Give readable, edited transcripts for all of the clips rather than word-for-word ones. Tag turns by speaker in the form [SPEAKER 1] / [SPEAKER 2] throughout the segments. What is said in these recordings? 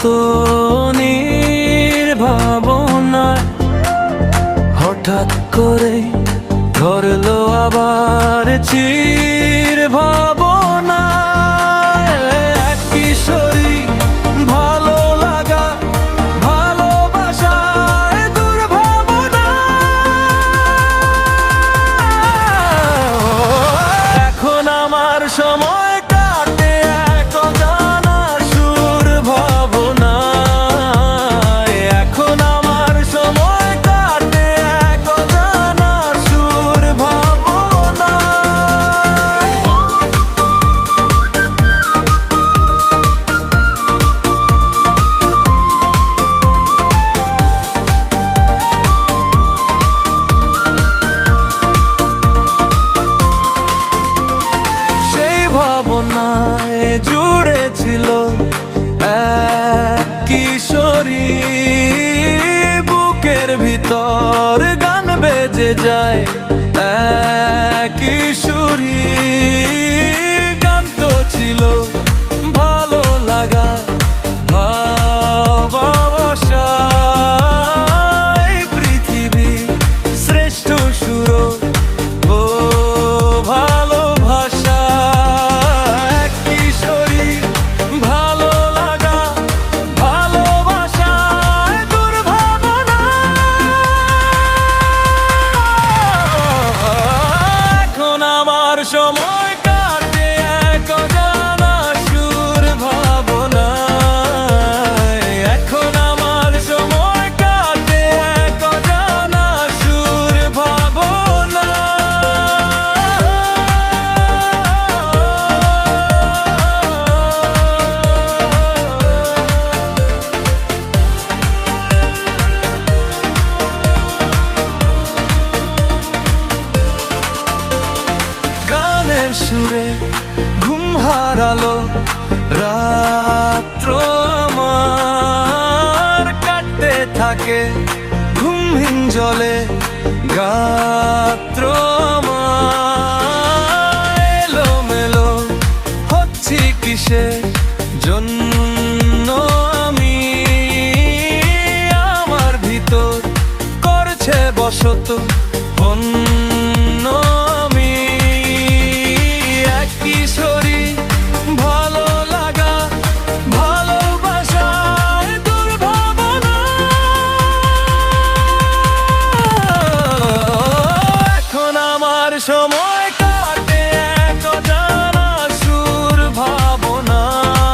[SPEAKER 1] তো নির্ভাবনায় হঠাৎ করে ধরলো আবার চির ভাবনায়। এক কিশোরী ভালো লাগা ভালোবাসায় দুর্ভাবনা। এখন আমার সময় কাটে এক অজানা সুর ভাবনায়। এখন আমার সময় কাটে এক অজানা সুর ভাবনায়। সেই ভাবনায় জুড়ে ছিল এক কিশোরী, বুকের ভিতর গান বেজে যায় এক কিশোরী। গান তো ছিল ভালো লাগা ভালোবাসা, এই পৃথিবী শ্রেষ্ঠ সুর ও ভালোবাসা। এক কিশোরী ভালো লাগা ভালোবাসা দুর্ভাবনা। এখন আমার সময় কাটে এক অজানা সুর ভাবনায়। এখন আমার সময় কাটে এক অজানা সুর ভাবনায়। গানের সুরে ঘুম হারালো রাত্র আমার, কাটতে থাকে ঘুমহীন জলে গাত্র আমার। এলোমেলো হচ্ছি কিসের জন্য আমি, আমার ভিতর করছে বসত অন্য আমি। এক কিশোরী ভালো লাগা ভালোবাসায় দুর্ভাবনা। এখন আমার সময় কাটে এক অজানা সুর ভাবনায়।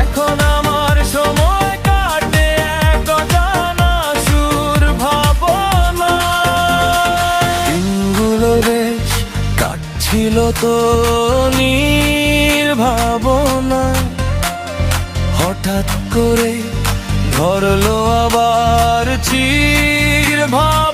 [SPEAKER 1] এখন আমার সময় কাটে এক অজানা সুর ভাবনায়। দিনগুলো বেশ কাটছিল তো নির্ভাবনায়, হঠাৎ করে ধরলো আবার চির ভাবনা।